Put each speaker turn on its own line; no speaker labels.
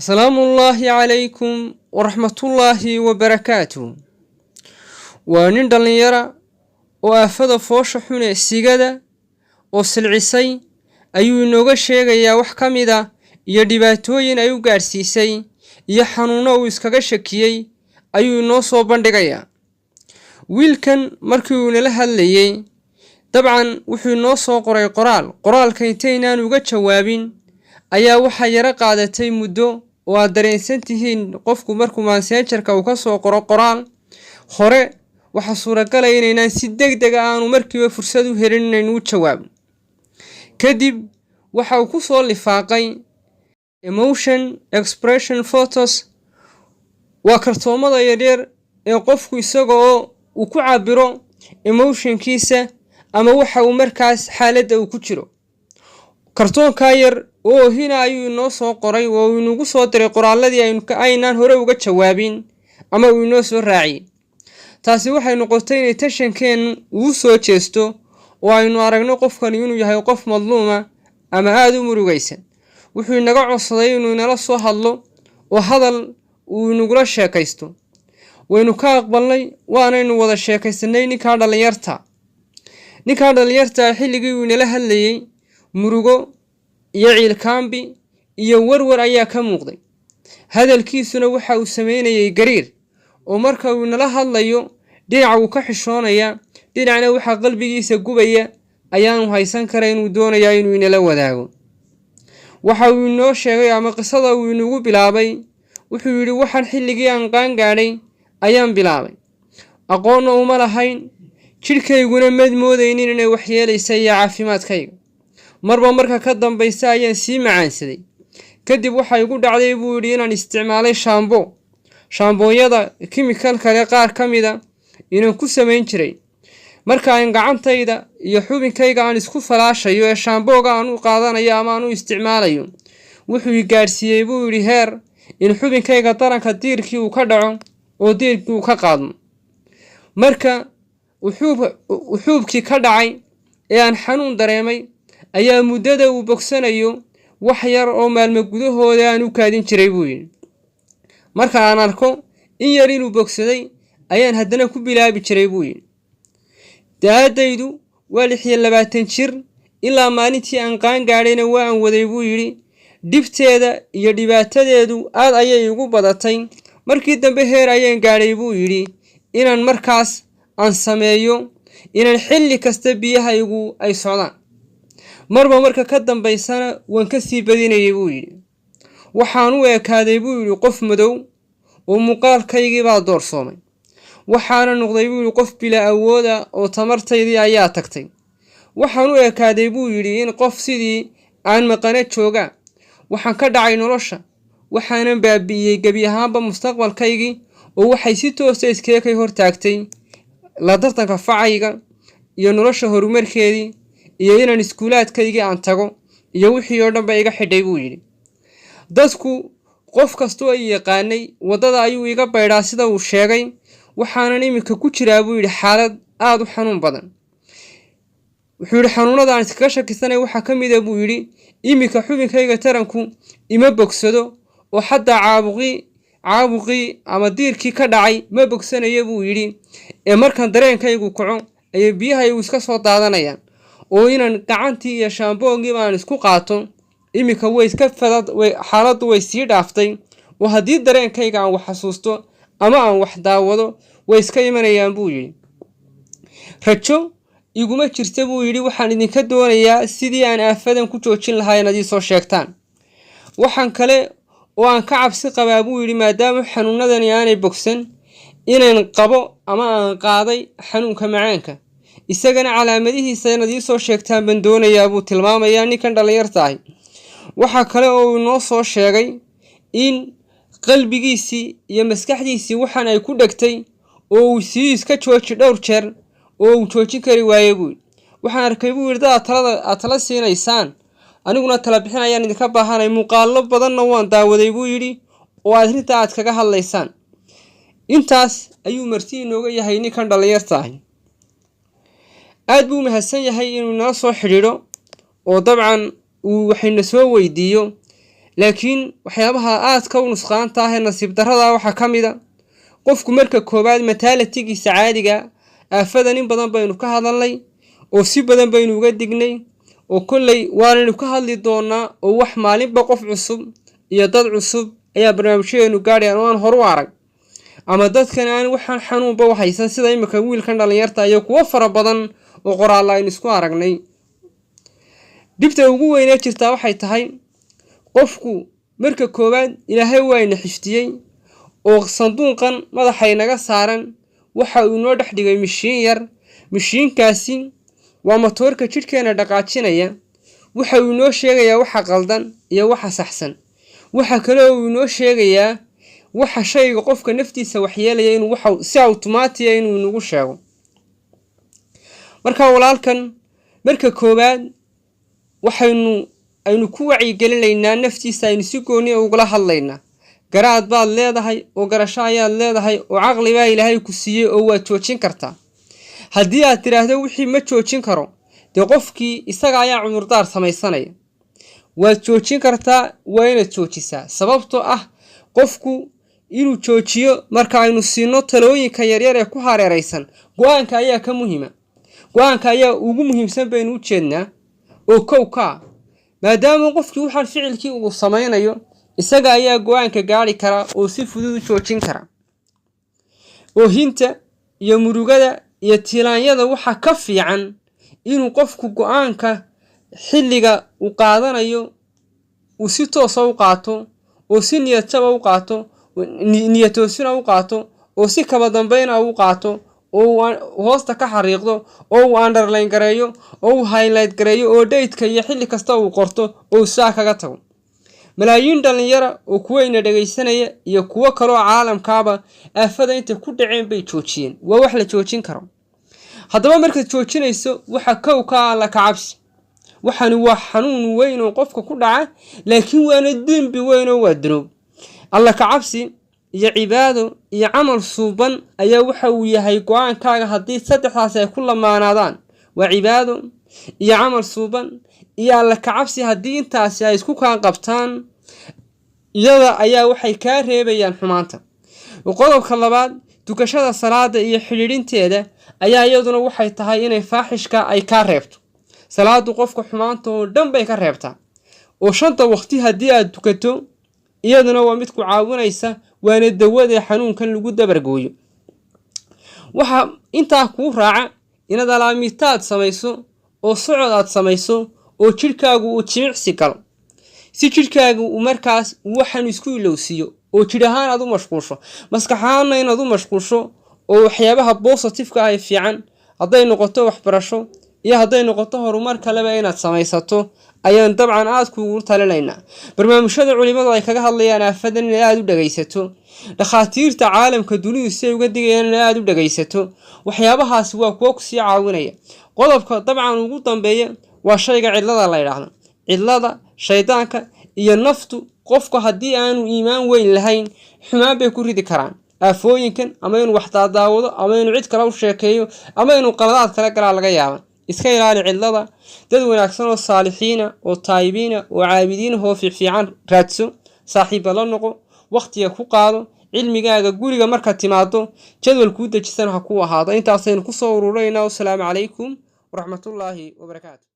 السلام الله عليكم ورحمة الله وبركاته. وانين دلنيرا وافada foosha xun ee sigada oo silcisay ayuu inooga sheegayaa wax ka mid ah iyo dhibaatooyin ay u gaarsiisay iyo xanuuno uu iskaga shakiyay ayuu inoo soo bandhigayaa. wiilkan markii uu nala hadlayay dabcan wuxuu inoo soo qoray qoraalka intaynaan uga jawaabin ayaa waxa yara qaadatay muddo oo aad dareensan tihiin qofku markuu messengerka uu ka soo qoro qoraal hore waxa suuragal ah inaynaan si degdeg ah aanu markiiba fursad u helin inaynu jawaab. kadib waxa uu ku soo lifaaqay emotion expression photos waa kartoomada yaryar ee qofku isagoo uu ku cabiro emotionkiisa ama waxa uu markaas xaaladda uu ku jiro. kartoonka yar oo hina ayuu inoo soo qoray oo uu inagu soo diray qoraaladii aynaan hore uga jawaabin ama uu inoo soo raaciyay. taasi waxay noqotay inay tashankeenu uu soo jeesto oo aynu aragno qofkan inuu yahay qof madluuma ama aad u murugaysan. wuxuu inaga codsaday inuu inala soo hadlo oo hadal uu inagula sheekaysto. waynu ka aqbalnay waanaynu wada sheekaysanay ninka dhalinyarta xilligii uu inala hadlayay murugo iyo ciilkaambi iyo warwar ayaa ka muuqday. hadalkiisuna waxa uu sameynayay gariir oo marka uu nala hadlayo dhinac uu ka xishoonaya dhinacna waxa qalbigiisa gubaya ayaanu haysan karay inuu doonayaa inuu inala wadaago. waxa uu inoo sheegay ama qisada uu inagu bilaabay wuxuu yidhi waxaan xilligii aan qaan gaadhay ayaan bilaabay aqoonna uma lahayn jidhkayguna mad moodaynin inay waxyeelaysa iyo caafimaadkayga. marba ka dambaysa ayaan sii macaansaday. kadib waxa igu dhacday buu yidhi inaan isticmaalay shaambooyada kimikal kale qaar ka mida inaan ku samayn jiray. marka aan gacantayda iyo xubinkayga aan isku falaashayo ee shaambooga aan u qaadanayo ama aan u isticmaalayo wuxuu i gaadhsiiyey buu yidhi heer in xubinkayga daranka diirkii uu ka dhaco oo diirkii uu ka qaadmo. marka xuubkii ka dhacay ee aan xanuun dareemay ayaa muddada uu bogsanayo wax yar oo maalmo gudahooda aan u kaadin jiray buu yidhi. marka aan arko in yar inuu bogsaday ayaan haddana ku bilaabi jiray buu yidhi. da-adaydu waa 26 jir ilaa maalintii aan qaan gaadhayna waa aan waday buu yidhi. dhibteeda iyo dhibaatadeedu aad ayay igu badatay. markii dambe heer ayaan gaadhay buu yidhi inaan markaas aan sameeyo inaan xilli kasta biyahaygu ay socdaan. marka ka dambaysana waan ka sii badinayay buu yidhi. waxaan u ekaaday buu yidhi qof madow oo muuqaalkaygii baa doorsoomay. waxaana noqday buu yidhi qof bila awooda oo tamartaydii ayaa tagtay. waxaan u ekaaday buu yidhi in qof sidii aan maqana jooga. waxaan ka dhacay nolosha waxaanan baabi'iyey gebi ahaanba mustaqbalkaygii oo waxay si toosa iskaga hortaagtay la tartanka facayga iyo nolosha horumarkeedii iyo inaan iskuulaadkaygii aan tago iyo wixii oo dhanba iga xidhay buu yidhi. dadku qof kastoo ay yaqaanay waddada ayuu iga baydhaa sida uu sheegay. waxaanan iminka ku jiraa buu yidhi xaalad aad u xanuun badan. wuxuu yidhi xanuunada aan iskaga shakisanay waxaa ka mid a buu yidhi iminka xubinkayga taranku ima bogsado oo xataa caabuqii ama diirkii ka dhacay ma bogsanaya buu yidhi. ee markan dareenkaygu kaco ayay biyahaygu iska soo daadanayaan oo inaan gacantii iyo shaamboogiiba aan isku qaato iminka xaaladdu way sii dhaaftay oo haddii dareenkayga aan wax xasuusto ama aan wax daawado way iska imanayaan buu yidhi. rajo iguma jirta buu yidhi. waxaan idinka doonayaa sidii aan aafadan ku joojin lahaa inaad ii soo sheegtaan. waxaan kale oo aan ka cabsi qabaa buu yidhi maadaama xanuunadani aanay bogsan inaan qabo ama aan qaaday xanuunka macaanka. isagana calaamadihiisa inaad ii soo sheegtaan baan doonayaa buu tilmaamayaa ninkan dhalinyarta ahi. waxaa kale oo uu inoo soo sheegay in qalbigiisii iyo maskaxdiisii waxaan ay ku dhegtay oo uu sii iska jooji dhowr jeer oo uu joojin kari waayey buu yidhi. waxaan arkay buu yidhi dad aad tala siinaysaan aniguna tala bixin ayaan idinka baahanay. muuqaallo badanna waan daawaday buu yidhi oo arrinta aad kaga hadlaysaan. intaas ayuu marti inooga yahay ninkan dhalinyarta ahi. aad buu mahadsan yahay inuu nala soo xidhiidho oo dabcan uu waxayna soo weydiiyo laakiin waxyaabaha aadka u nusqaanta ah ee nasiib darrada waxaa ka mid a qofku marka koowaad mataalatigiisa caadiga aafadan in badan baynu ka hadalnay oo si badan baynu uga dignay oo kolley waanaynu ka hadli doonaa oo wax maalinba qof cusub iyo dad cusub ayaa barnaamijyadeenu gaadhayaan oo aan hor u arag ama dadkan aan waxaan xanuunba u haysan sida imika wiilkan dhallinyarta iyo kuwo fara badan oo qoraalla aynu isku aragnay. dhibta ugu weynee jirtaa waxay tahay qofku marka koowaad ilaahay waa ina xiftiyey oo sanduuqan madaxay naga saaran waxa uu inoo dhex dhigay mishiin yar. mishiinkaasi waa matoorka jidhkeena dhaqaajinaya. waxa uu inoo sheegayaa waxa qaldan iyo waxa saxsan. waxa kale oo uu inoo sheegayaa waxa shayga qofka naftiisa waxyeelaya inuu waxa si automatic inuu nagu sheego. marka walaalkan marka koowaad aynu ku wacyigelinaynaa naftiisa, aynu si gooni ugula hadlaynaa. garaad baad leedahay oo garasho ayaad leedahay oo caqli baa ilaahay ku siiyey oo waad joojin kartaa. haddii aad tiraahdo wixii ma joojin karo, dee qofkii isaga ayaa cudurdaar samaysanaya. waad joojin kartaa, waa inaad joojisaa. sababtoo ah qofku inuu joojiyo marka aynu siino talooyinka yaryar ee ku hareeraysan, go-aanka ayaa ka muhiima. go-aanka ayaa ugu muhiimsan baynu u jeednaa oo kow ka ah. maadaama qofkii waxaan ficilkii uu samaynayo, isaga ayaa go-aanka gaari kara oo si fudud u joojin kara. oohinta iyo murugada iyo tilaanyada waxaa ka fiican inuu qofku go-aanka xilliga uu qaadanayo uu si toosa u qaato oo si niyadjaba u qaato, niyatoosina u qaato oo si kaba dambayna u qaato oo hoosta ka xariiqdo oo uu underline gareeyo oo uu highlight gareeyo oo date-ka iyo xilli kasta uu qorto oo saa kaga tago. malaayiin dhalinyara oo kuwayna dhagaysanaya iyo kuwo kaloo caalamkaaba aafada intay ku dhaceen bay joojiyeen. waa wax la joojin karo. haddaba markaad joojinayso waxa kow ka alla ka cabsi. waxani waa xanuun weyn oo qofka ku dhaca, laakiin waana dembi weyn oo waa dunuub. alla ka cabsi iyo cibaado iyo camal suuban ayaa waxa uu yahay go-aankaaga haddii saddexdaas ay ku lamaanaadaan. waa cibaado iyo camal suuban iyo alla ka cabsi. haddii intaasi ay isku kaan qabtaan, iyada ayaa waxay kaa reebayaan xumaanta. qodobka labaad, tukashada salaada iyo xidhiidhinteeda ayaa iyaduna waxay tahay inay faaxishka ay kaa reebto. salaadu qofka xumaanta oo dhan bay ka reebtaa. oo 5 waqti haddii aad tukato iyaduna waa mid ku caawinaysa, waana dawada xanuunkan lagu dabargooyo. waxa intaa kuu raaca inaad alaamitaad samayso oo socod aad samayso oo jidhkaagu uu jimicsi galo, si jidhkaagu uu markaas waxaan isku ilowsiyo oo jidh ahaan aad u mashquulsho, maskax ahaanna inaad u mashquulsho oo waxyaabaha positive-ka ah fiican hadday noqoto waxbarasho iyo hadday noqoto horumar kaleba inaad samaysato ayaan dabcan aad kuugu talinaynaa. barnaamijyada culimadu ay kaga hadlayaan aafadan in aad u dhagaysato, dhakhaatiirta caalamka dunidu si ay uga digayaan in aad u dhagaysato. waxyaabahaasi waa kuwo ku sii caawinaya. qodobka dabcan ugu dambeeya waa shayga cidlada la yidhaahdo. cidlada, shaydaanka iyo naftu qofku haddii aanu iimaan weyn lahayn xumaan bay ku ridi karaan. aafooyinkan ama inuu wax daadaawado ama inuu cid kale u sheekeeyo ama inuu qaladaad kala galaa laga yaaba. iska ilaali cidlada. dad wanaagsan oo saalixiina oo taayibiina oo caabidiina oo fiican raadso. saaxiiba la noqo. waqtiga ku qaado. cilmigaaga guriga marka timaado jadwal kuu dejisan ha ku ahaado. intaasaynu ku soo ururaynaa. wassalaamu calaykum waraxmatullaahi wabarakaatu.